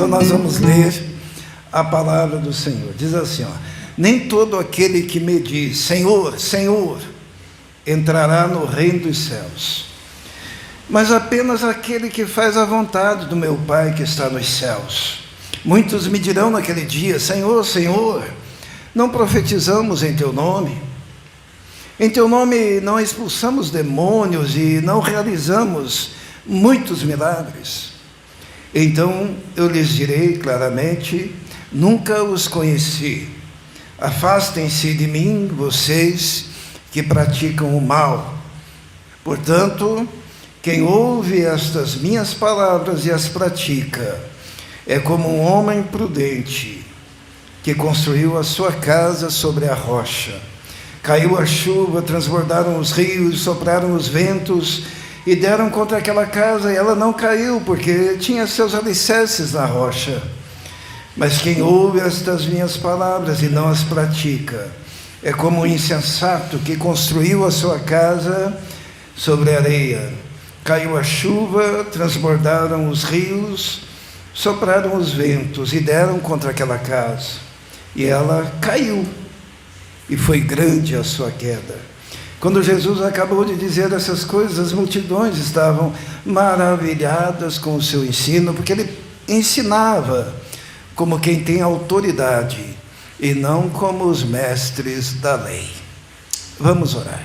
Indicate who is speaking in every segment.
Speaker 1: Então nós vamos ler a palavra do Senhor. Diz assim, nem todo aquele que me diz, Senhor, Senhor, entrará no reino dos céus, mas apenas aquele que faz a vontade do meu Pai que está nos céus. Muitos me dirão naquele dia, Senhor, Senhor, não profetizamos em teu nome? Em teu nome não expulsamos demônios e não realizamos muitos milagres? Então eu lhes direi claramente, nunca os conheci. Afastem-se de mim, vocês que praticam o mal. Portanto, quem ouve estas minhas palavras e as pratica, é como um homem prudente, que construiu a sua casa sobre a rocha. Caiu a chuva, transbordaram os rios, sopraram os ventos, e deram contra aquela casa, e ela não caiu, porque tinha seus alicerces na rocha. Mas quem ouve estas minhas palavras e não as pratica, é como um insensato que construiu a sua casa sobre a areia. Caiu a chuva, transbordaram os rios, sopraram os ventos e deram contra aquela casa. E ela caiu, e foi grande a sua queda. Quando Jesus acabou de dizer essas coisas, as multidões estavam maravilhadas com o seu ensino, porque ele ensinava como quem tem autoridade, e não como os mestres da lei. Vamos orar.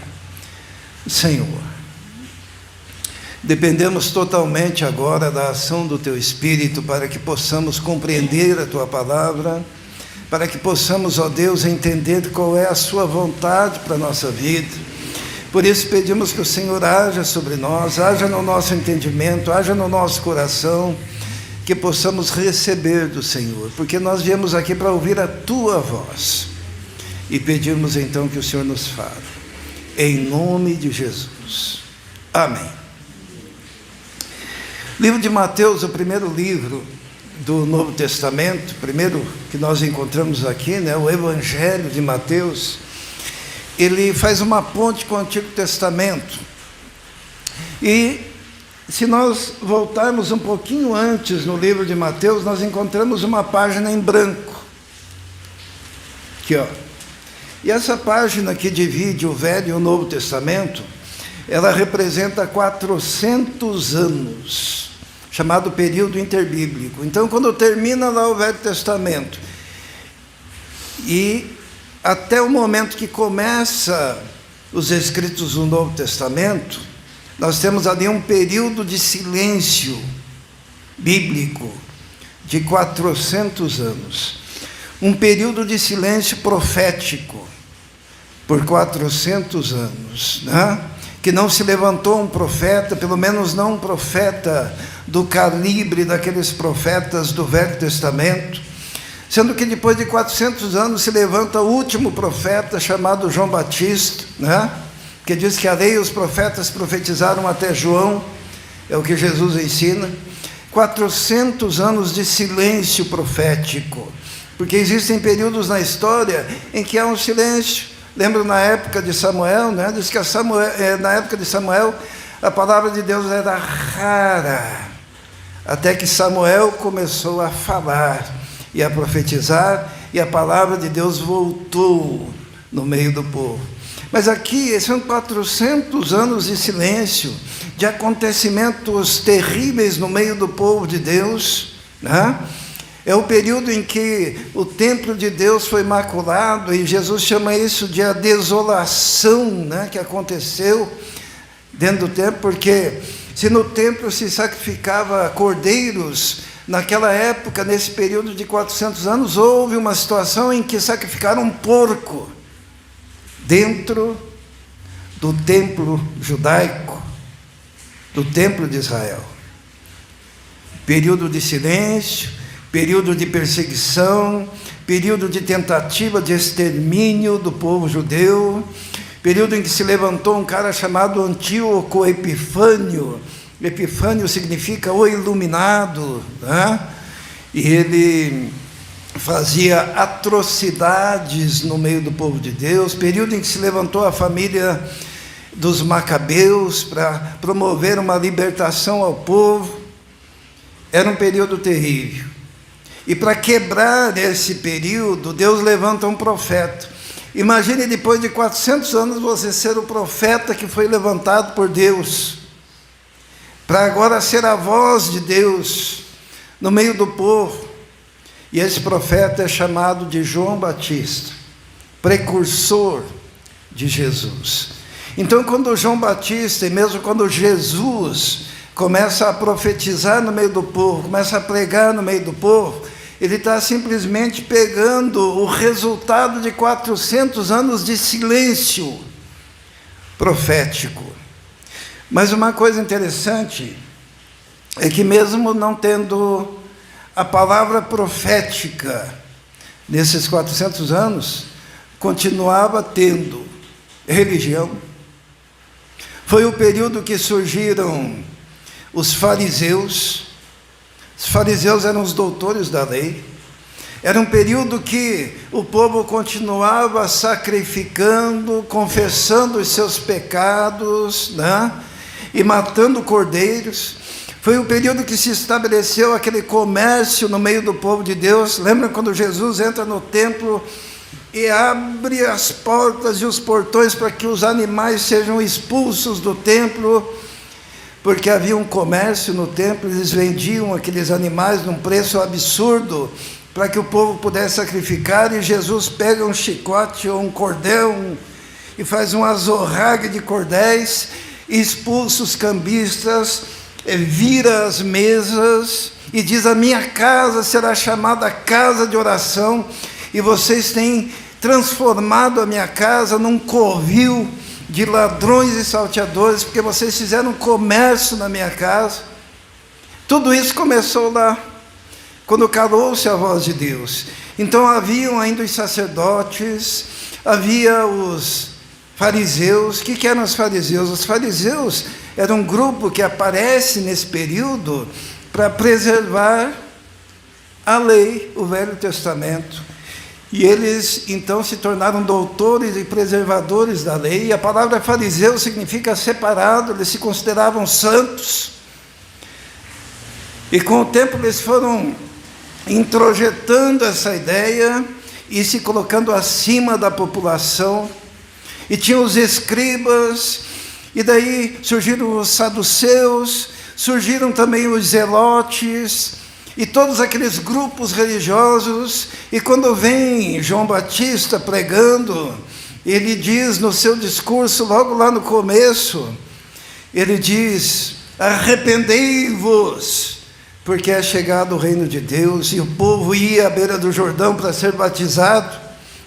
Speaker 1: Senhor, dependemos totalmente agora da ação do Teu Espírito, para que possamos compreender a Tua palavra, para que possamos, ó Deus, entender qual é a Sua vontade para a nossa vida. Por isso pedimos que o Senhor haja sobre nós, haja no nosso entendimento, haja no nosso coração, que possamos receber do Senhor, porque nós viemos aqui para ouvir a Tua voz, e pedimos então que o Senhor nos fale, em nome de Jesus, amém. Livro de Mateus, o primeiro livro do Novo Testamento, primeiro que nós encontramos aqui, o Evangelho de Mateus, ele faz uma ponte com o Antigo Testamento. E se nós voltarmos um pouquinho antes no livro de Mateus, nós encontramos uma página em branco. Aqui, E essa página que divide o Velho e o Novo Testamento, ela representa 400 anos, chamado período interbíblico. Então, quando termina lá o Velho Testamento, e até o momento que começa os escritos do Novo Testamento, nós temos ali um período de silêncio bíblico de 400 anos. Um período de silêncio profético por 400 anos, que não se levantou um profeta, pelo menos não um profeta do calibre daqueles profetas do Velho Testamento, sendo que depois de 400 anos se levanta o último profeta, chamado João Batista, que diz que a lei e os profetas profetizaram até João, é o que Jesus ensina. 400 anos de silêncio profético, porque existem períodos na história em que há um silêncio. Lembro na época de Samuel, diz que na época de Samuel a palavra de Deus era rara, até que Samuel começou a falar e a profetizar, e a palavra de Deus voltou no meio do povo. Mas aqui são 400 anos de silêncio, de acontecimentos terríveis no meio do povo de Deus, É o período em que o templo de Deus foi maculado, e Jesus chama isso de a desolação, que aconteceu dentro do templo, porque se no templo se sacrificava cordeiros, naquela época, nesse período de 400 anos, houve uma situação em que sacrificaram um porco dentro do templo judaico, do templo de Israel. Período de silêncio, período de perseguição, período de tentativa de extermínio do povo judeu, período em que se levantou um cara chamado Antíoco Epifânio. Epifânio significa o iluminado, E ele fazia atrocidades no meio do povo de Deus. Período em que se levantou a família dos Macabeus para promover uma libertação ao povo. Era um período terrível. E para quebrar esse período, Deus levanta um profeta. Imagine depois de 400 anos você ser o profeta que foi levantado por Deus, para agora ser a voz de Deus no meio do povo. E esse profeta é chamado de João Batista, precursor de Jesus. Então, quando João Batista, e mesmo quando Jesus começa a profetizar no meio do povo, começa a pregar no meio do povo, ele está simplesmente pegando o resultado de 400 anos de silêncio profético. Mas uma coisa interessante é que mesmo não tendo a palavra profética nesses 400 anos, continuava tendo religião. Foi o período que surgiram os fariseus. Os fariseus eram os doutores da lei. Era um período que o povo continuava sacrificando, confessando os seus pecados, né? E matando cordeiros. Foi o período que se estabeleceu aquele comércio no meio do povo de Deus. Lembra quando Jesus entra no templo e abre as portas e os portões para que os animais sejam expulsos do templo? Porque havia um comércio no templo, eles vendiam aqueles animais num preço absurdo, para que o povo pudesse sacrificar, e Jesus pega um chicote ou um cordel e faz um azorrague de cordéis, expulsa os cambistas, vira as mesas, e diz: a minha casa será chamada casa de oração, e vocês têm transformado a minha casa num covil de ladrões e salteadores, porque vocês fizeram comércio na minha casa. Tudo isso começou lá, quando calou-se a voz de Deus. Então haviam ainda os sacerdotes, havia os fariseus. O que eram os fariseus? Os fariseus eram um grupo que aparece nesse período para preservar a lei, o Velho Testamento. E eles então se tornaram doutores e preservadores da lei. E a palavra fariseu significa separado, eles se consideravam santos. E com o tempo eles foram introjetando essa ideia e se colocando acima da população. E tinham os escribas, e daí surgiram os saduceus, surgiram também os zelotes, e todos aqueles grupos religiosos. E quando vem João Batista pregando, ele diz no seu discurso, logo lá no começo, ele diz: arrependei-vos, porque é chegado o reino de Deus. E o povo ia à beira do Jordão para ser batizado,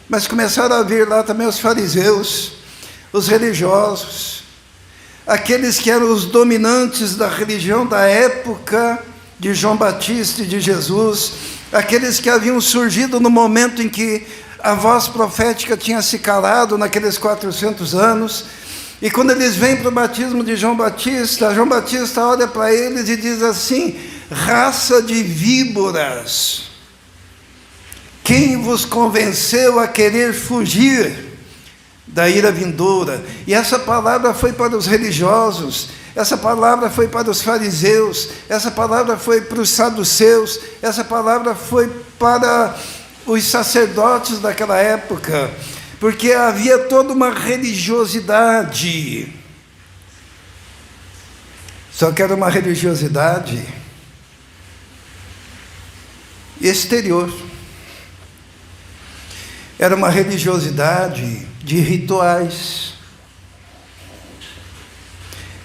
Speaker 1: mas começaram a vir lá também os fariseus, os religiosos, aqueles que eram os dominantes da religião da época de João Batista e de Jesus, aqueles que haviam surgido no momento em que a voz profética tinha se calado, naqueles 400 anos. E quando eles vêm para o batismo de João Batista olha para eles e diz assim: raça de víboras, quem vos convenceu a querer fugir da ira vindoura? E essa palavra foi para os religiosos, essa palavra foi para os fariseus, essa palavra foi para os saduceus, essa palavra foi para os sacerdotes daquela época, porque havia toda uma religiosidade, só que era uma religiosidade exterior, era uma religiosidade de rituais,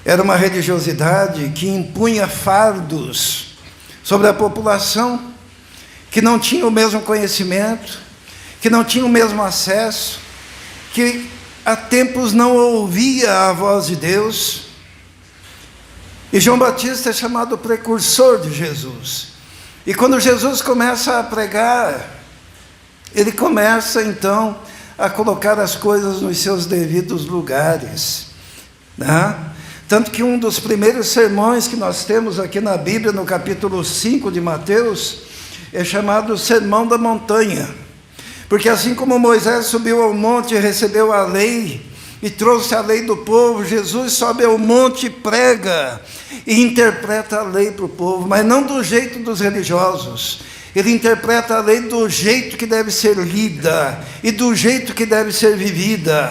Speaker 1: era uma religiosidade que impunha fardos sobre a população, que não tinha o mesmo conhecimento, que não tinha o mesmo acesso, que há tempos não ouvia a voz de Deus. E João Batista é chamado precursor de Jesus. E quando Jesus começa a pregar, ele começa então a colocar as coisas nos seus devidos lugares, né? Tanto que um dos primeiros sermões que nós temos aqui na Bíblia, no capítulo 5 de Mateus, é chamado Sermão da Montanha. Porque assim como Moisés subiu ao monte e recebeu a lei, e trouxe a lei do povo, Jesus sobe ao monte e prega, e interpreta a lei para o povo, mas não do jeito dos religiosos. Ele interpreta a lei do jeito que deve ser lida e do jeito que deve ser vivida.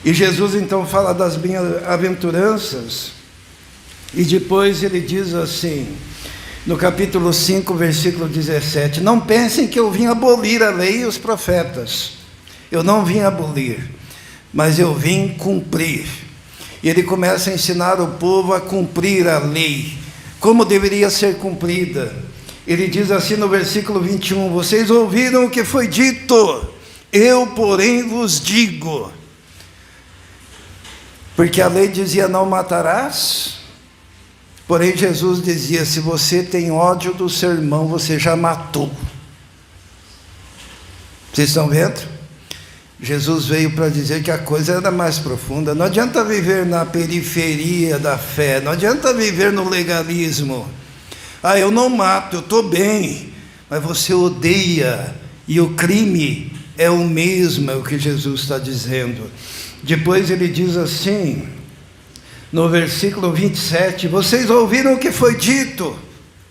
Speaker 1: E Jesus então fala das bem-aventuranças, e depois ele diz assim, no capítulo 5, versículo 17, não pensem que eu vim abolir a lei e os profetas. Eu não vim abolir, mas eu vim cumprir. E ele começa a ensinar o povo a cumprir a lei, como deveria ser cumprida. Ele diz assim no versículo 21, vocês ouviram o que foi dito, eu porém vos digo. Porque a lei dizia não matarás, porém Jesus dizia, se você tem ódio do seu irmão, você já matou. Vocês estão vendo? Jesus veio para dizer que a coisa era mais profunda. Não adianta viver na periferia da fé, não adianta viver no legalismo. Eu não mato, eu estou bem, mas você odeia, e o crime é o mesmo, é o que Jesus está dizendo. Depois ele diz assim, no versículo 27, vocês ouviram o que foi dito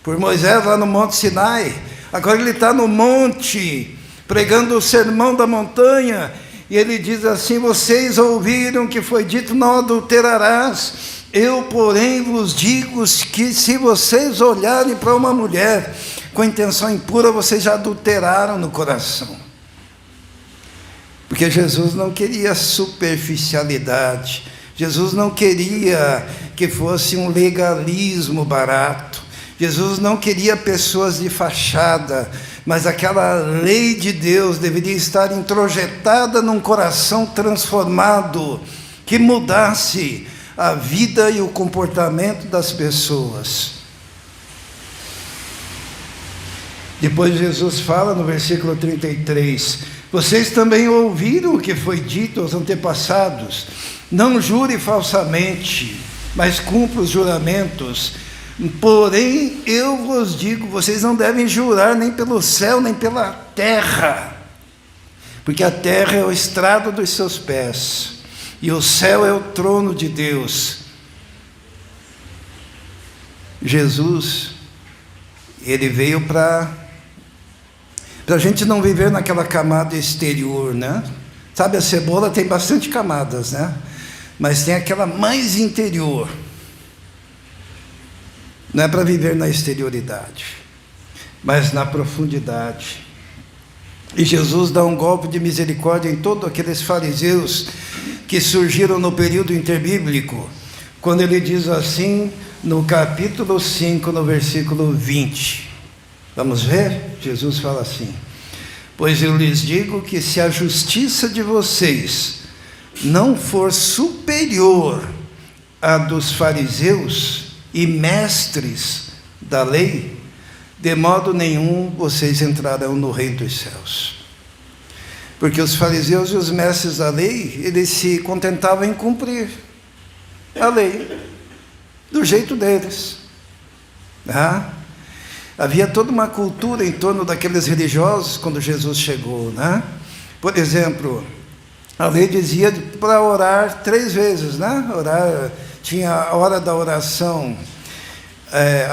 Speaker 1: por Moisés lá no Monte Sinai, agora ele está no monte, pregando o sermão da montanha, e ele diz assim, vocês ouviram o que foi dito, não adulterarás, eu porém vos digo que se vocês olharem para uma mulher com intenção impura, vocês já adulteraram no coração. Porque Jesus não queria superficialidade, Jesus não queria que fosse um legalismo barato, Jesus não queria pessoas de fachada, mas aquela lei de Deus deveria estar introjetada num coração transformado, que mudasse a vida e o comportamento das pessoas. Depois Jesus fala no versículo 33, vocês também ouviram o que foi dito aos antepassados, não jure falsamente, mas cumpra os juramentos. Porém, eu vos digo, vocês não devem jurar nem pelo céu, nem pela terra, porque a terra é o estrado dos seus pés, e o céu é o trono de Deus. Jesus, ele veio para a gente não viver naquela camada exterior, né? Sabe, a cebola tem bastante camadas, né? Mas tem aquela mais interior. Não é para viver na exterioridade, mas na profundidade. E Jesus dá um golpe de misericórdia em todos aqueles fariseus que surgiram no período interbíblico, quando ele diz assim, no capítulo 5, no versículo 20. Vamos ver? Jesus fala assim, pois eu lhes digo que se a justiça de vocês não for superior à dos fariseus e mestres da lei, de modo nenhum vocês entrarão no reino dos céus. Porque os fariseus e os mestres da lei, eles se contentavam em cumprir a lei, do jeito deles. Havia toda uma cultura em torno daqueles religiosos quando Jesus chegou, né? Por exemplo, a lei dizia para orar 3 vezes, né? Orar, tinha a hora da oração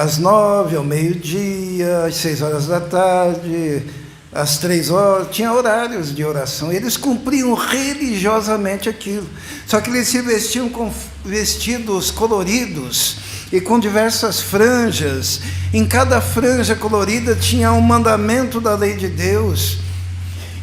Speaker 1: às 9, ao meio-dia, às 6 horas da tarde, às 3 horas, tinha horários de oração. Eles cumpriam religiosamente aquilo. Só que eles se vestiam com vestidos coloridos e com diversas franjas. Em cada franja colorida tinha um mandamento da lei de Deus.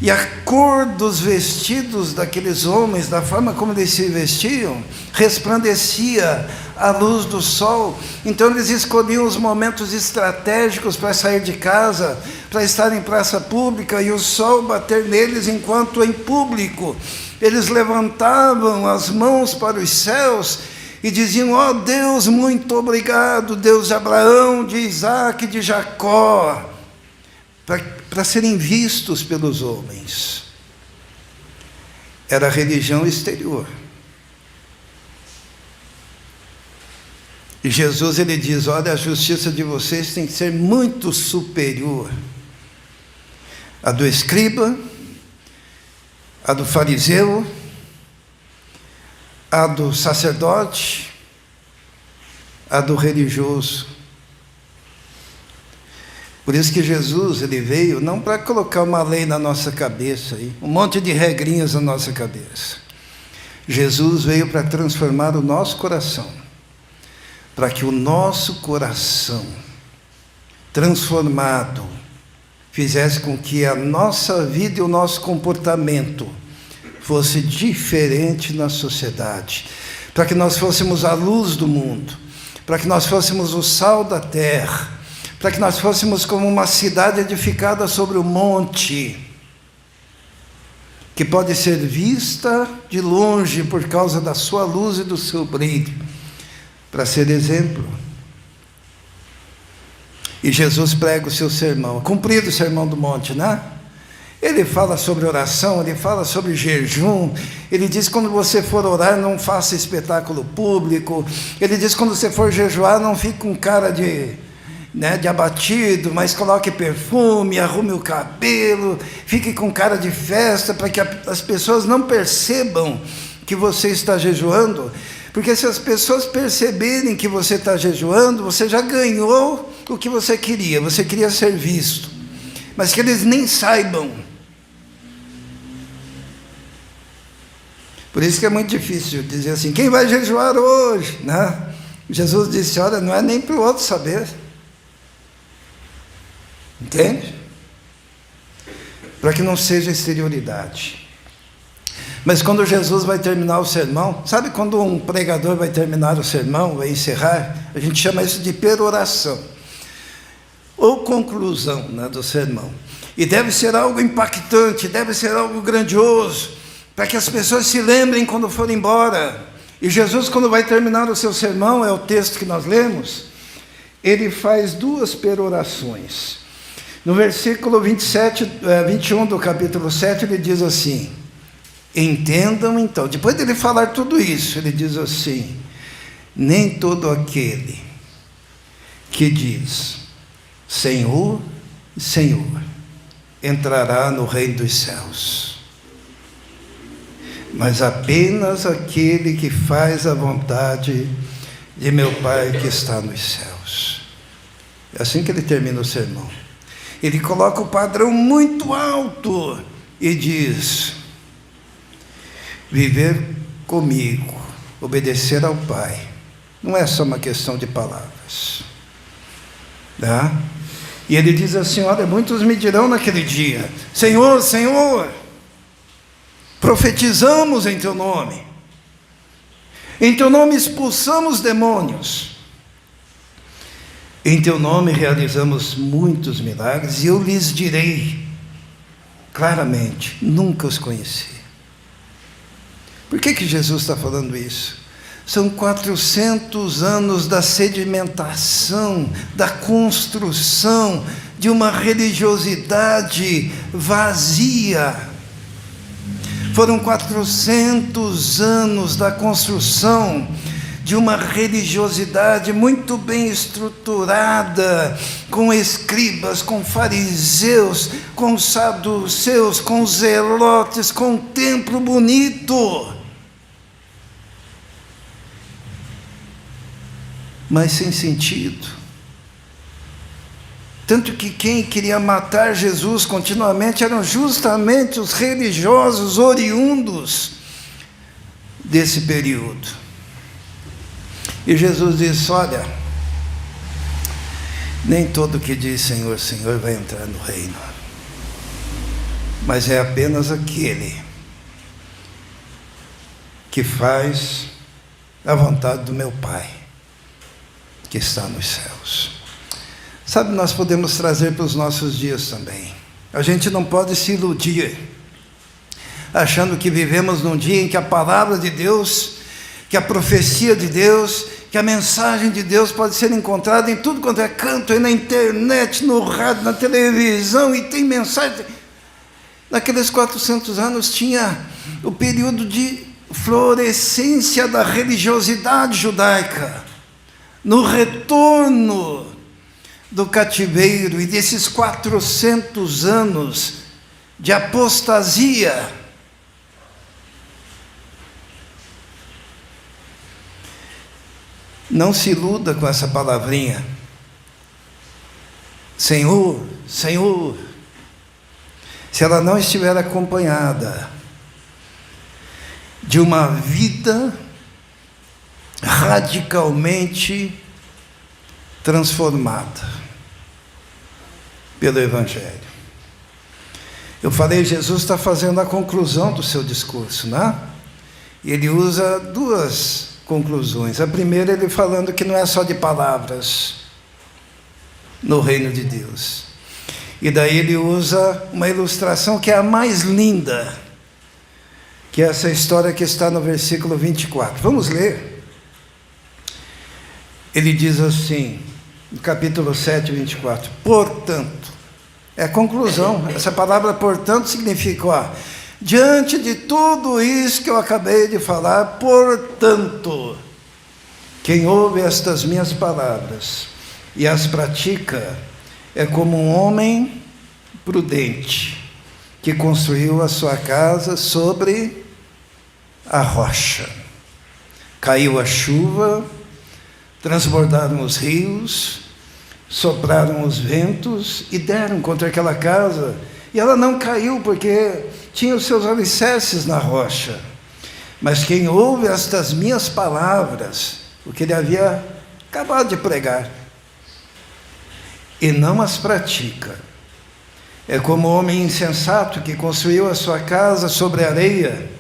Speaker 1: E a cor dos vestidos daqueles homens, da forma como eles se vestiam, resplandecia à luz do sol. Então eles escolhiam os momentos estratégicos para sair de casa, para estar em praça pública e o sol bater neles enquanto em público. Eles levantavam as mãos para os céus e diziam, ó Deus, muito obrigado, Deus de Abraão, de Isaac, de Jacó, para serem vistos pelos homens. Era a religião exterior. E Jesus, ele diz, olha, a justiça de vocês tem que ser muito superior à do escriba, à do fariseu, à do sacerdote, à do religioso. Por isso que Jesus, ele veio não para colocar uma lei na nossa cabeça, um monte de regrinhas na nossa cabeça. Jesus veio para transformar o nosso coração, para que o nosso coração transformado fizesse com que a nossa vida e o nosso comportamento fosse diferente na sociedade, para que nós fôssemos a luz do mundo, para que nós fôssemos o sal da terra, para que nós fôssemos como uma cidade edificada sobre o monte, que pode ser vista de longe por causa da sua luz e do seu brilho, para ser exemplo. E Jesus prega o seu sermão, cumprido o sermão do monte, né? Ele fala sobre oração, ele fala sobre jejum, ele diz que quando você for orar, não faça espetáculo público, ele diz que quando você for jejuar, não fique com cara de abatido, mas coloque perfume, arrume o cabelo, fique com cara de festa, para que as pessoas não percebam que você está jejuando, porque se as pessoas perceberem que você está jejuando, você já ganhou o que você queria ser visto, mas que eles nem saibam. Por isso que é muito difícil dizer assim, quem vai jejuar hoje? Né? Jesus disse, olha, não é nem para o outro saber. Entende? Para que não seja exterioridade. Mas quando Jesus vai terminar o sermão, sabe quando um pregador vai terminar o sermão, vai encerrar? A gente chama isso de peroração, ou conclusão, né, do sermão. E deve ser algo impactante, deve ser algo grandioso, para que as pessoas se lembrem quando forem embora. E Jesus, quando vai terminar o seu sermão, é o texto que nós lemos, ele faz duas perorações. No versículo 21 do capítulo 7, ele diz assim, entendam então, depois dele falar tudo isso, ele diz assim, nem todo aquele que diz, Senhor, Senhor, entrará no reino dos céus, mas apenas aquele que faz a vontade de meu Pai que está nos céus. É assim que ele termina o sermão. Ele coloca o padrão muito alto e diz, viver comigo, obedecer ao Pai, não é só uma questão de palavras. Tá? E ele diz assim, olha, muitos me dirão naquele dia, Senhor, Senhor, profetizamos em teu nome, em teu nome expulsamos demônios, em teu nome realizamos muitos milagres, e eu lhes direi claramente, nunca os conheci. Por que Jesus está falando isso? São 400 anos da sedimentação, da construção de uma religiosidade vazia. Foram 400 anos da construção de uma religiosidade muito bem estruturada, com escribas, com fariseus, com saduceus, com zelotes, com um templo bonito, mas sem sentido. Tanto que quem queria matar Jesus continuamente eram justamente os religiosos oriundos desse período. E Jesus disse, olha, nem todo que diz Senhor, Senhor vai entrar no reino, mas é apenas aquele que faz a vontade do meu Pai que está nos céus. Sabe, nós podemos trazer para os nossos dias também. A gente não pode se iludir, achando que vivemos num dia em que a palavra de Deus, que a profecia de Deus, que a mensagem de Deus pode ser encontrada em tudo quanto é canto, aí na internet, no rádio, na televisão, e tem mensagem. Naqueles 400 anos tinha o período de florescência da religiosidade judaica, no retorno do cativeiro, e desses 400 anos de apostasia. Não se iluda com essa palavrinha. Senhor, Senhor, se ela não estiver acompanhada de uma vida radicalmente transformada pelo Evangelho. Eu falei, Jesus está fazendo a conclusão do seu discurso, né? E ele usa duas conclusões. A primeira, ele falando que não é só de palavras no reino de Deus. E daí ele usa uma ilustração que é a mais linda, que é essa história que está no versículo 24. Vamos ler. Ele diz assim, no capítulo 7, 24, portanto, é a conclusão, essa palavra portanto significa, diante de tudo isso que eu acabei de falar, portanto, quem ouve estas minhas palavras e as pratica, é como um homem prudente, que construiu a sua casa sobre a rocha. Caiu a chuva, transbordaram os rios, sopraram os ventos e deram contra aquela casa, e ela não caiu porque tinha os seus alicerces na rocha. Mas quem ouve estas minhas palavras, o que ele havia acabado de pregar, e não as pratica, é como o homem insensato que construiu a sua casa sobre a areia.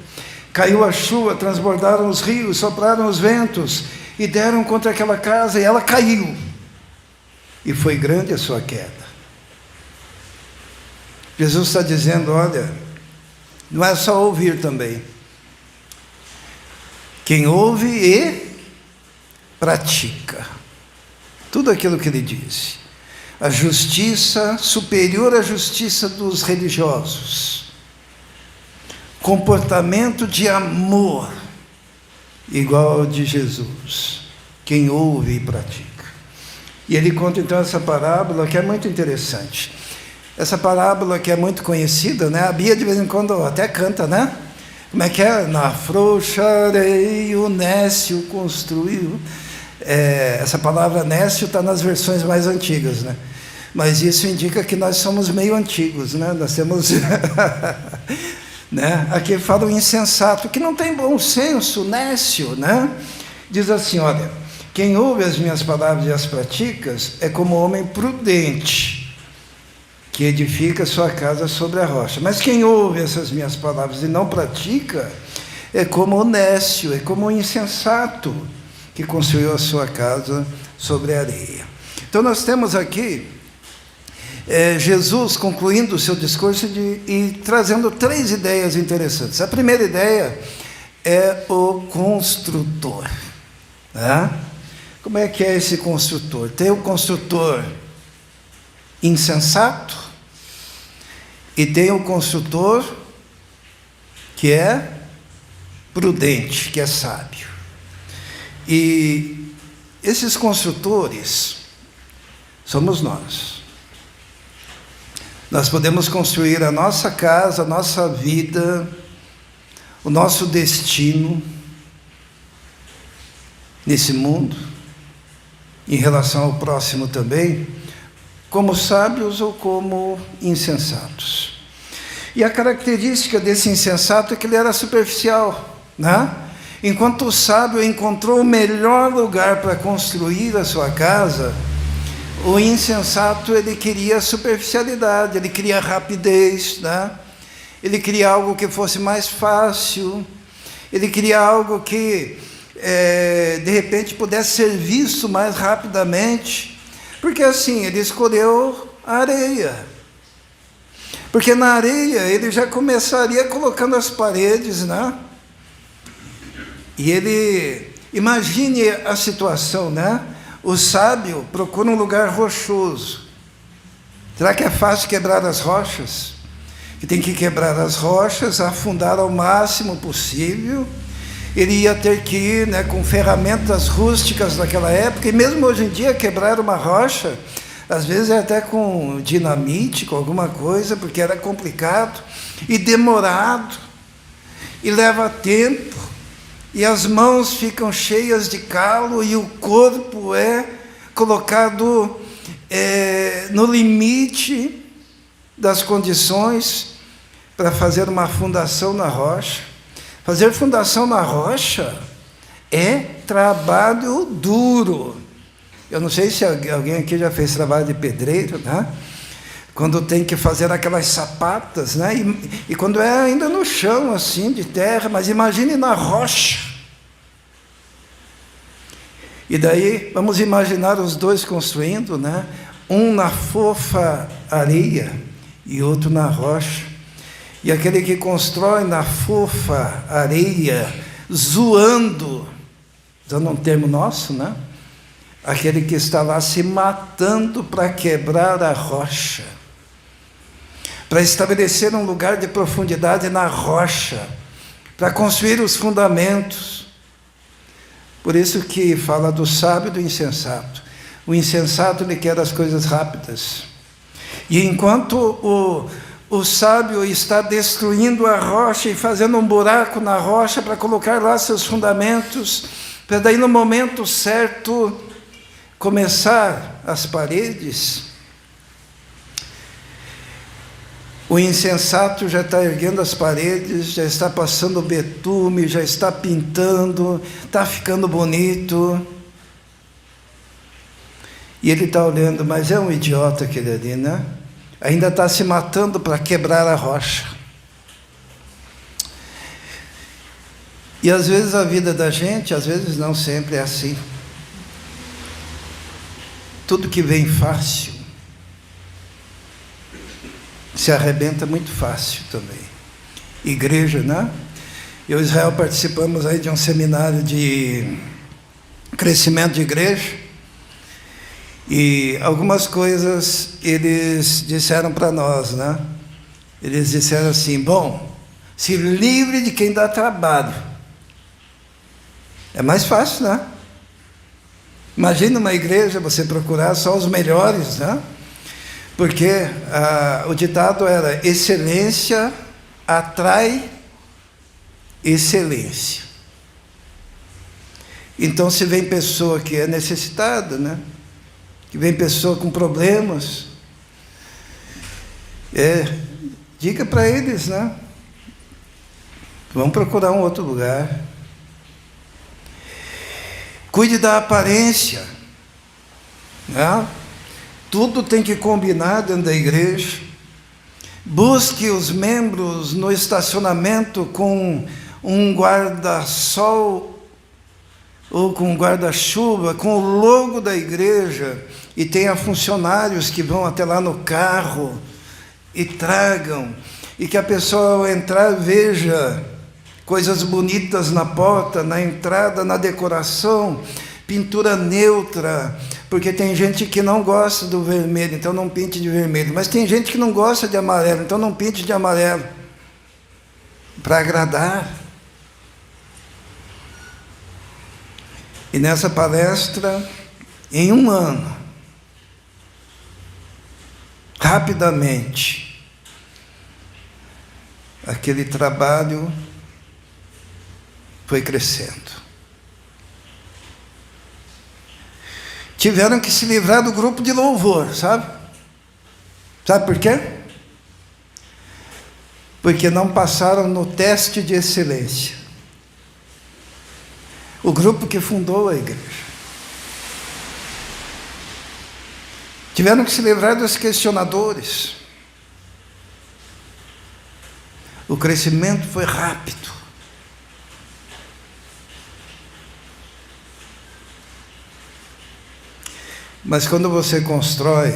Speaker 1: Caiu a chuva, transbordaram os rios, sopraram os ventos e deram contra aquela casa, e ela caiu. E foi grande a sua queda. Jesus está dizendo, olha, não é só ouvir também. Quem ouve e pratica tudo aquilo que ele disse. A justiça superior à justiça dos religiosos. Comportamento de amor igual ao de Jesus. Quem ouve e pratica. E ele conta então essa parábola que é muito interessante. Essa parábola que é muito conhecida, né? A Bia de vez em quando até canta, né? Como é que é? Na frouxa areia o nécio construiu. Essa palavra nécio está nas versões mais antigas, né? Mas isso indica que nós somos meio antigos, né? Nós temos... né? Aqui fala o insensato, que não tem bom senso, nécio, né? Diz assim, olha, quem ouve as minhas palavras e as pratica é como homem prudente, que edifica sua casa sobre a rocha. Mas quem ouve essas minhas palavras e não pratica, é como o nécio, é como o insensato, que construiu a sua casa sobre a areia. Então nós temos aqui Jesus concluindo o seu discurso e trazendo 3 ideias interessantes. A primeira ideia é o construtor. Né? Como é que é esse construtor? Tem o construtor insensato e tem o construtor que é prudente, que é sábio. E esses construtores somos nós. Nós podemos construir a nossa casa, a nossa vida, o nosso destino nesse mundo, em relação ao próximo também, como sábios ou como insensatos. E a característica desse insensato é que ele era superficial, né? Enquanto o sábio encontrou o melhor lugar para construir a sua casa, o insensato, ele queria superficialidade, ele queria rapidez, né? Ele queria algo que fosse mais fácil, ele queria algo que, de repente, pudesse ser visto mais rapidamente, porque assim, ele escolheu a areia. Porque na areia ele já começaria colocando as paredes, né? E ele, imagine a situação, né? O sábio procura um lugar rochoso. Será que é fácil quebrar as rochas? Que tem que quebrar as rochas, afundar ao máximo possível. Ele ia ter que ir, né, com ferramentas rústicas daquela época, e mesmo hoje em dia quebrar uma rocha, às vezes é até com dinamite, com alguma coisa, porque era complicado e demorado, e leva tempo. E as mãos ficam cheias de calo e o corpo é colocado no limite das condições para fazer uma fundação na rocha. Fazer fundação na rocha é trabalho duro. Eu não sei se alguém aqui já fez trabalho de pedreiro, né? Quando tem que fazer aquelas sapatas, né? E quando é ainda no chão, assim, de terra, mas imagine na rocha. E daí, vamos imaginar os dois construindo, né? Um na fofa areia e outro na rocha. E aquele que constrói na fofa areia, zoando, usando um termo nosso, né? Aquele que está lá se matando para quebrar a rocha, para estabelecer um lugar de profundidade na rocha, para construir os fundamentos. Por isso que fala do sábio e do insensato. O insensato, ele quer as coisas rápidas. E enquanto o sábio está destruindo a rocha e fazendo um buraco na rocha para colocar lá seus fundamentos, para daí no momento certo começar as paredes, o insensato já está erguendo as paredes, já está passando betume, já está pintando, está ficando bonito. E ele está olhando, mas é um idiota aquele ali, né? Ainda está se matando para quebrar a rocha. E às vezes a vida da gente, às vezes não sempre é assim. Tudo que vem fácil se arrebenta muito fácil também. Igreja, né? Eu e Israel participamos aí de um seminário de crescimento de igreja, e algumas coisas eles disseram para nós, né? Eles disseram assim: bom, se livre de quem dá trabalho. É mais fácil, né? Imagina uma igreja, você procurar só os melhores, né? Porque o ditado era: excelência atrai excelência. Então, se vem pessoa que é necessitada, né? Que vem pessoa com problemas, diga para eles, né? Vamos procurar um outro lugar. Cuide da aparência, né? Tudo tem que combinar dentro da igreja. Busque os membros no estacionamento com um guarda-sol ou com um guarda-chuva, com o logo da igreja, e tenha funcionários que vão até lá no carro e tragam, e que a pessoa ao entrar veja coisas bonitas na porta, na entrada, na decoração, pintura neutra, porque tem gente que não gosta do vermelho, então não pinte de vermelho, mas tem gente que não gosta de amarelo, então não pinte de amarelo, para agradar. E nessa palestra, em um ano, rapidamente, aquele trabalho foi crescendo. Tiveram que se livrar do grupo de louvor, sabe? Sabe por quê? Porque não passaram no teste de excelência. O grupo que fundou a igreja. Tiveram que se livrar dos questionadores. O crescimento foi rápido. Mas quando você constrói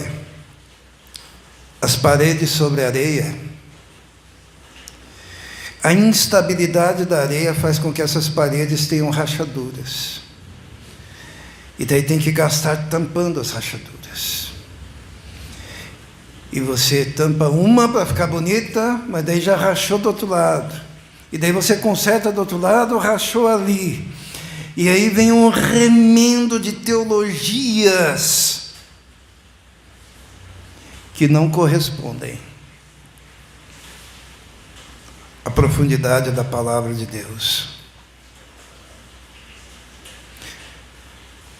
Speaker 1: as paredes sobre areia, a instabilidade da areia faz com que essas paredes tenham rachaduras. E daí tem que gastar tampando as rachaduras. E você tampa uma para ficar bonita, mas daí já rachou do outro lado. E daí você conserta do outro lado, rachou ali. E aí vem um remendo de teologias que não correspondem à profundidade da palavra de Deus.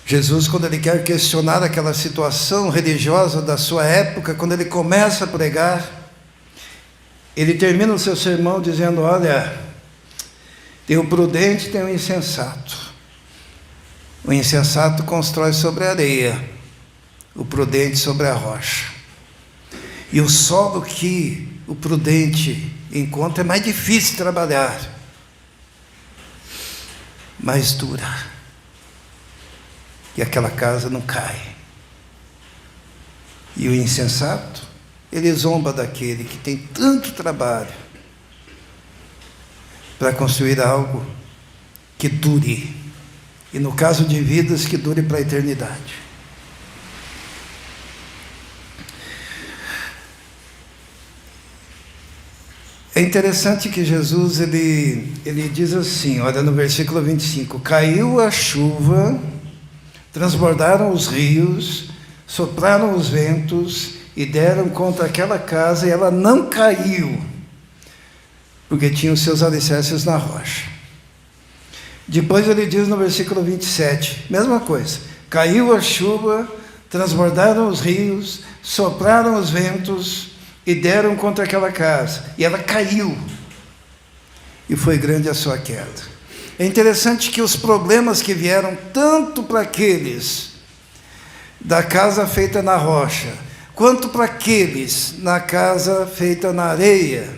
Speaker 1: Jesus, quando ele quer questionar aquela situação religiosa da sua época, quando ele começa a pregar, ele termina o seu sermão dizendo: olha, tem o prudente e tem o insensato. O insensato constrói sobre a areia, o prudente sobre a rocha. E o solo que o prudente encontra é mais difícil de trabalhar, mais dura. E aquela casa não cai. E o insensato, ele zomba daquele que tem tanto trabalho para construir algo que dure. E no caso de vidas, que dure para a eternidade. É interessante que Jesus, ele diz assim, olha no versículo 25: caiu a chuva, transbordaram os rios, sopraram os ventos e deram contra aquela casa, e ela não caiu, porque tinha os seus alicerces na rocha. Depois ele diz no versículo 27, mesma coisa: caiu a chuva, transbordaram os rios, sopraram os ventos e deram contra aquela casa, e ela caiu, e foi grande a sua queda. É interessante que os problemas que vieram tanto para aqueles da casa feita na rocha, quanto para aqueles na casa feita na areia,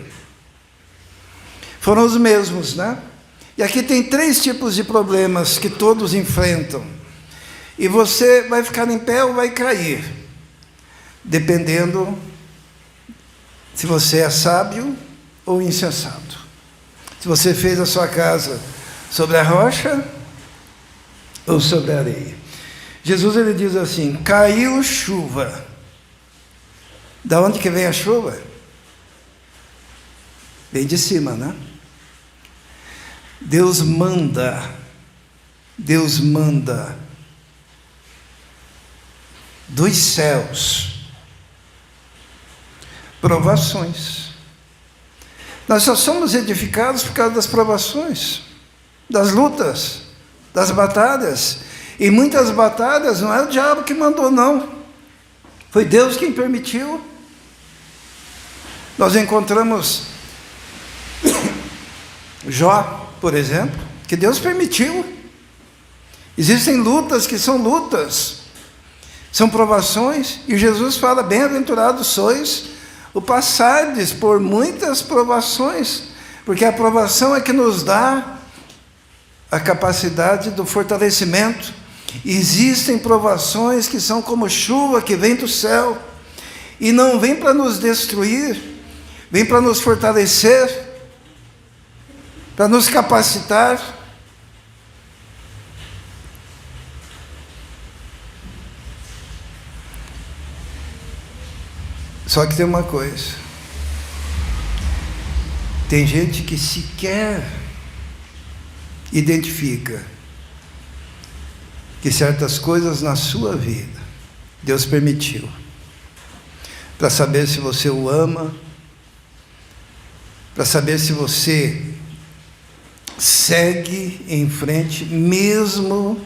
Speaker 1: foram os mesmos, né? E aqui tem 3 tipos de problemas que todos enfrentam. E você vai ficar em pé ou vai cair, dependendo se você é sábio ou insensato. Se você fez a sua casa sobre a rocha ou sobre a areia. Jesus, ele diz assim: caiu chuva. Da onde que vem a chuva? Vem de cima, né? Deus manda dos céus provações. Nós só somos edificados por causa das provações, das lutas, das batalhas. E muitas batalhas não é o diabo que mandou, não. Foi Deus quem permitiu. Nós encontramos Jó, por exemplo, que Deus permitiu. Existem lutas que são lutas, são provações, e Jesus fala: bem-aventurados sois o passardes por muitas provações, porque a provação é que nos dá a capacidade do fortalecimento. Existem provações que são como chuva que vem do céu, e não vem para nos destruir, vem para nos fortalecer, para nos capacitar. Só que tem uma coisa: tem gente que sequer identifica que certas coisas na sua vida Deus permitiu para saber se você o ama, para saber se você segue em frente, mesmo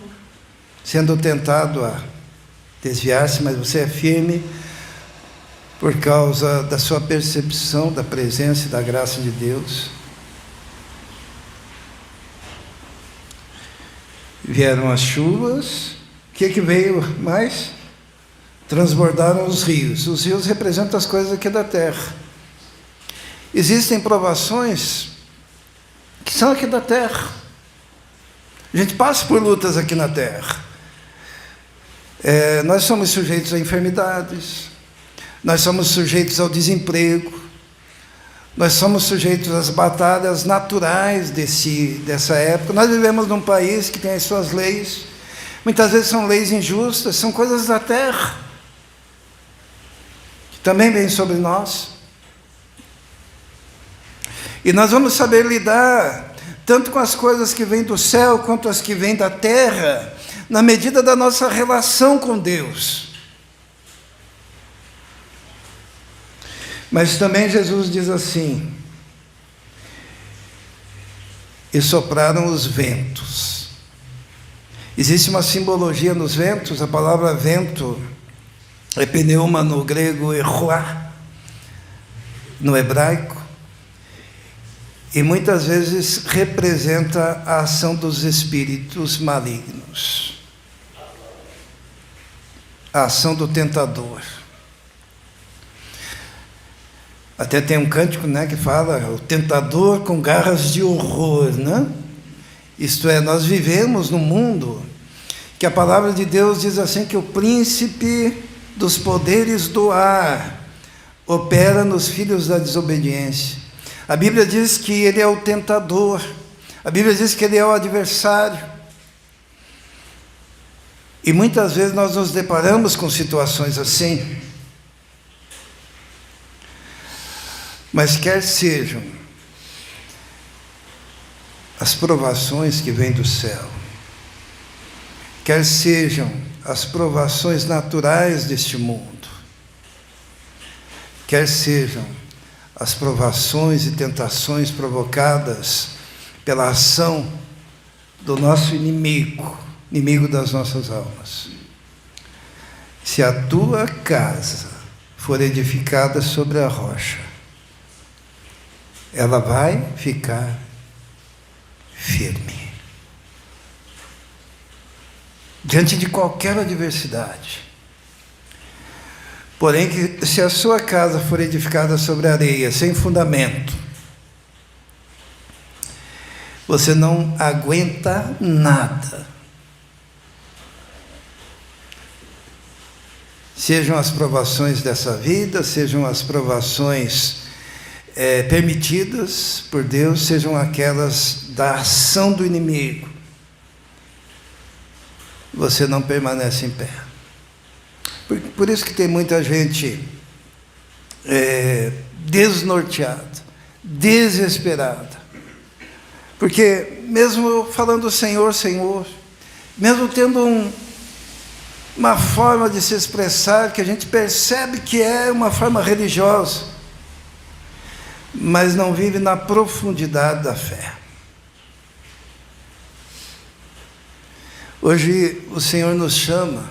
Speaker 1: sendo tentado a desviar-se, mas você é firme por causa da sua percepção da presença e da graça de Deus. Vieram as chuvas, o que veio mais? Transbordaram os rios. Os rios representam as coisas aqui da terra. Existem provações que são aqui da terra. A gente passa por lutas aqui na terra. Nós somos sujeitos a enfermidades, nós somos sujeitos ao desemprego, nós somos sujeitos às batalhas naturais dessa época. Nós vivemos num país que tem as suas leis, muitas vezes são leis injustas, são coisas da terra, que também vêm sobre nós. E nós vamos saber lidar tanto com as coisas que vêm do céu, quanto as que vêm da terra, na medida da nossa relação com Deus. Mas também Jesus diz assim: e sopraram os ventos. Existe uma simbologia nos ventos. A palavra vento é pneuma no grego e ruá no hebraico, e muitas vezes representa a ação dos espíritos malignos, a ação do tentador. Até tem um cântico, né, que fala o tentador com garras de horror, né? Isto é, nós vivemos num mundo que a palavra de Deus diz assim, que o príncipe dos poderes do ar opera nos filhos da desobediência. A Bíblia diz que ele é o tentador, a Bíblia diz que ele é o adversário. E muitas vezes nós nos deparamos com situações assim. Mas quer sejam as provações que vêm do céu, quer sejam as provações naturais deste mundo, quer sejam as provações e tentações provocadas pela ação do nosso inimigo, inimigo das nossas almas. Se a tua casa for edificada sobre a rocha, ela vai ficar firme diante de qualquer adversidade. Porém, que se a sua casa for edificada sobre areia, sem fundamento, você não aguenta nada. Sejam as provações dessa vida, sejam as provações permitidas por Deus, sejam aquelas da ação do inimigo, você não permanece em pé. Por isso que tem muita gente desnorteada, desesperada, porque mesmo falando Senhor, Senhor, mesmo tendo uma forma de se expressar que a gente percebe que é uma forma religiosa, mas não vive na profundidade da fé. Hoje o Senhor nos chama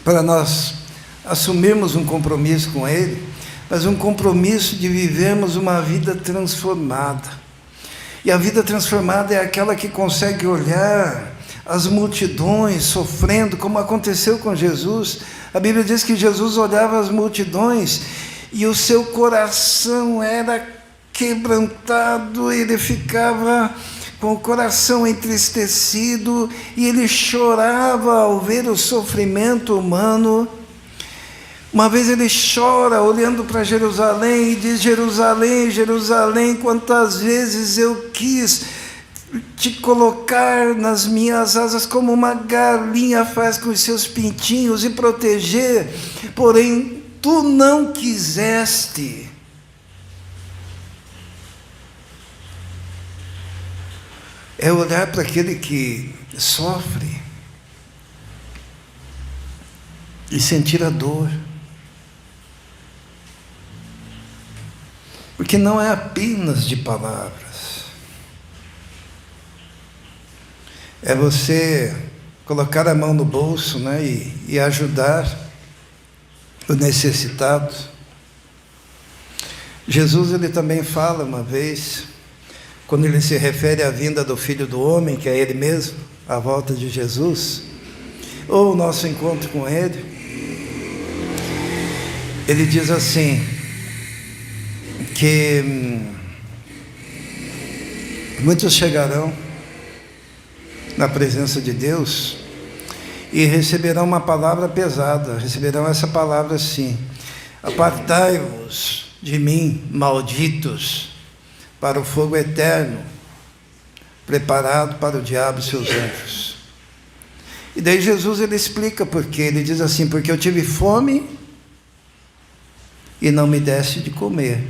Speaker 1: para nós assumirmos um compromisso com Ele, mas um compromisso de vivermos uma vida transformada. E a vida transformada é aquela que consegue olhar as multidões sofrendo, como aconteceu com Jesus. A Bíblia diz que Jesus olhava as multidões e o seu coração era quebrantado, ele ficava com o coração entristecido e ele chorava ao ver o sofrimento humano. Uma vez ele chora olhando para Jerusalém e diz: Jerusalém, Jerusalém, quantas vezes eu quis te colocar nas minhas asas como uma galinha faz com os seus pintinhos e proteger, porém tu não quiseste. É olhar para aquele que sofre e sentir a dor. Porque não é apenas de palavras. É você colocar a mão no bolso, né, e ajudar o necessitado. Jesus, ele também fala uma vez, quando ele se refere à vinda do Filho do Homem, que é Ele mesmo, a volta de Jesus, ou o nosso encontro com Ele, ele diz assim, que muitos chegarão na presença de Deus e receberão uma palavra pesada, receberão essa palavra assim: apartai-vos de mim, malditos, para o fogo eterno, preparado para o diabo e seus anjos. E daí Jesus, ele explica por quê. Ele diz assim: porque eu tive fome e não me deste de comer,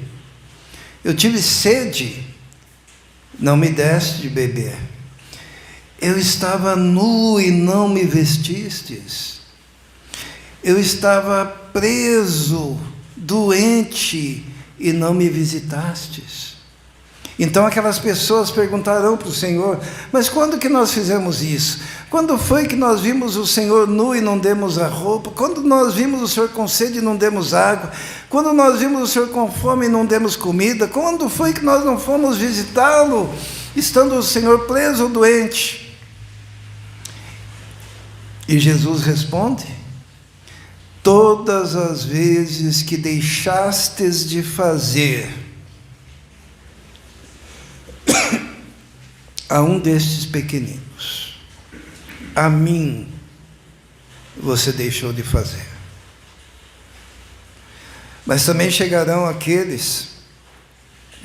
Speaker 1: eu tive sede, não me deste de beber, eu estava nu e não me vestistes, eu estava preso, doente e não me visitastes. Então aquelas pessoas perguntarão para o Senhor: mas quando que nós fizemos isso? Quando foi que nós vimos o Senhor nu e não demos a roupa? Quando nós vimos o Senhor com sede e não demos água? Quando nós vimos o Senhor com fome e não demos comida? Quando foi que nós não fomos visitá-lo, estando o Senhor preso ou doente? E Jesus responde: todas as vezes que deixastes de fazer a um destes pequeninos, a mim você deixou de fazer. Mas também chegarão aqueles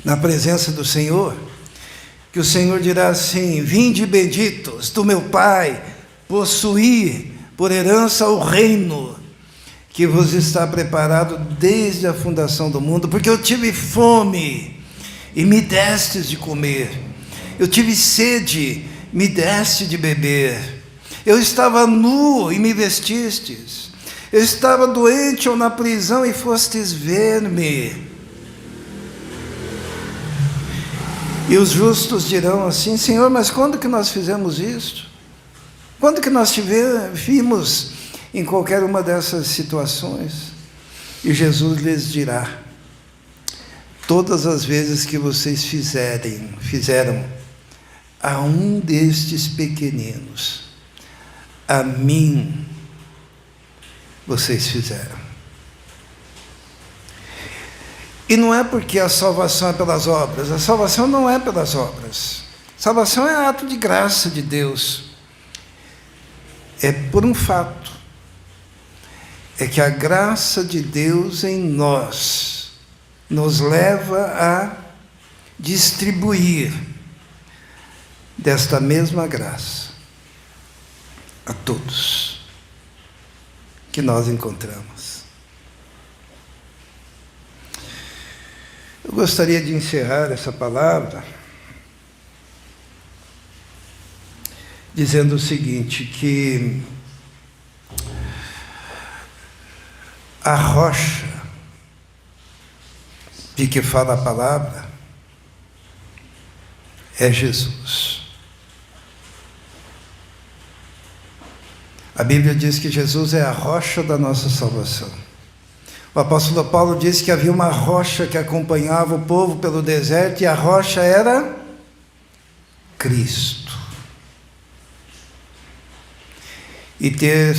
Speaker 1: na presença do Senhor, que o Senhor dirá assim: vinde benditos do meu Pai, possuí por herança o reino que vos está preparado desde a fundação do mundo, porque eu tive fome e me destes de comer, eu tive sede, me deste de beber, eu estava nu e me vestistes, eu estava doente ou na prisão e fostes ver-me. E os justos dirão assim: Senhor, mas quando que nós fizemos isso? Quando que nós vimos em qualquer uma dessas situações? E Jesus lhes dirá: todas as vezes que vocês fizeram a um destes pequeninos, a mim vocês fizeram. E não é porque a salvação é pelas obras, a salvação não é pelas obras, a salvação é ato de graça de Deus. É por um fato, é que a graça de Deus em nós nos leva a distribuir desta mesma graça a todos que nós encontramos. Eu gostaria de encerrar essa palavra dizendo o seguinte, que a rocha de que fala a palavra é Jesus. A Bíblia diz que Jesus é a rocha da nossa salvação. O apóstolo Paulo diz que havia uma rocha que acompanhava o povo pelo deserto, e a rocha era Cristo. E ter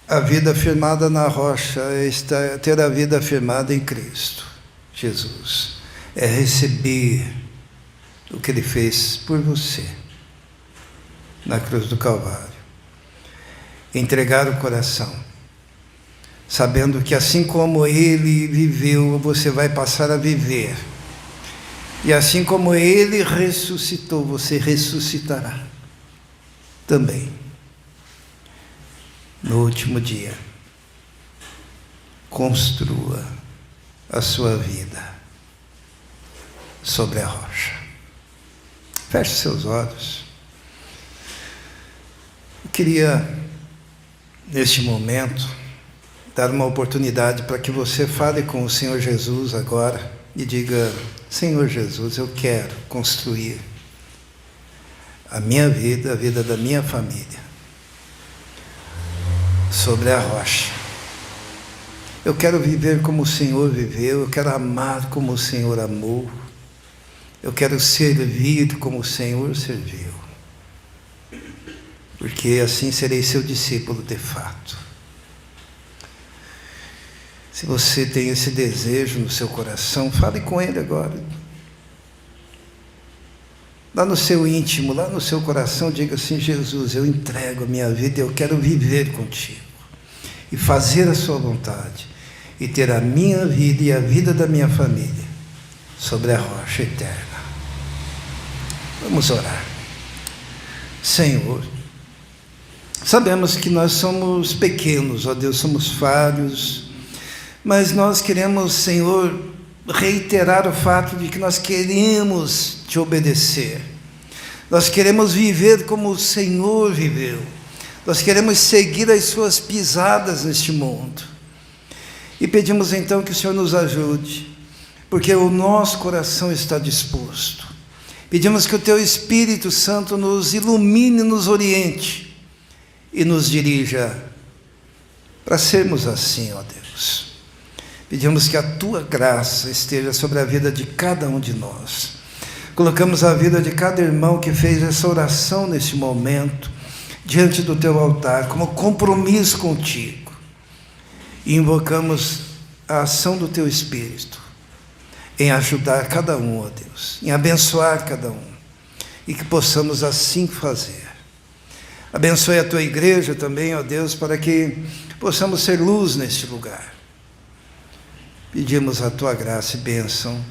Speaker 1: a vida firmada na rocha é ter a vida firmada em Cristo Jesus, é receber o que Ele fez por você na cruz do Calvário, entregar o coração, sabendo que assim como Ele viveu, você vai passar a viver, e assim como Ele ressuscitou, você ressuscitará também no último dia. Construa a sua vida sobre a rocha. Feche seus olhos. Eu queria, neste momento, dar uma oportunidade para que você fale com o Senhor Jesus agora e diga: Senhor Jesus, eu quero construir a minha vida, a vida da minha família sobre a rocha. Eu quero viver como o Senhor viveu, eu quero amar como o Senhor amou, eu quero servir como o Senhor serviu, porque assim serei seu discípulo de fato. Se você tem esse desejo no seu coração, fale com Ele agora. Lá no seu íntimo, lá no seu coração, diga assim: Jesus, eu entrego a minha vida, eu quero viver contigo e fazer a sua vontade e ter a minha vida e a vida da minha família sobre a rocha eterna. Vamos orar. Senhor, sabemos que nós somos pequenos, ó Deus, somos falhos, mas nós queremos, Senhor, reiterar o fato de que nós queremos te obedecer, nós queremos viver como o Senhor viveu, nós queremos seguir as suas pisadas neste mundo, e pedimos então que o Senhor nos ajude porque o nosso coração está disposto. Pedimos que o Teu Espírito Santo nos ilumine, nos oriente e nos dirija para sermos assim, ó Deus. Pedimos que a Tua graça esteja sobre a vida de cada um de nós. Colocamos a vida de cada irmão que fez essa oração nesse momento, diante do Teu altar, como compromisso contigo. E invocamos a ação do Teu Espírito em ajudar cada um, ó Deus, em abençoar cada um, e que possamos assim fazer. Abençoe a Tua igreja também, ó Deus, para que possamos ser luz neste lugar. Pedimos a Tua graça e bênção,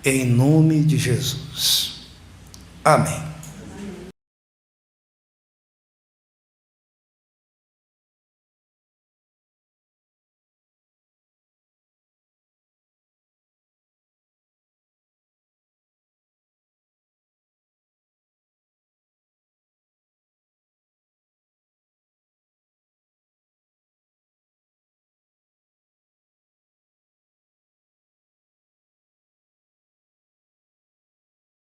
Speaker 1: em nome de Jesus. Amém.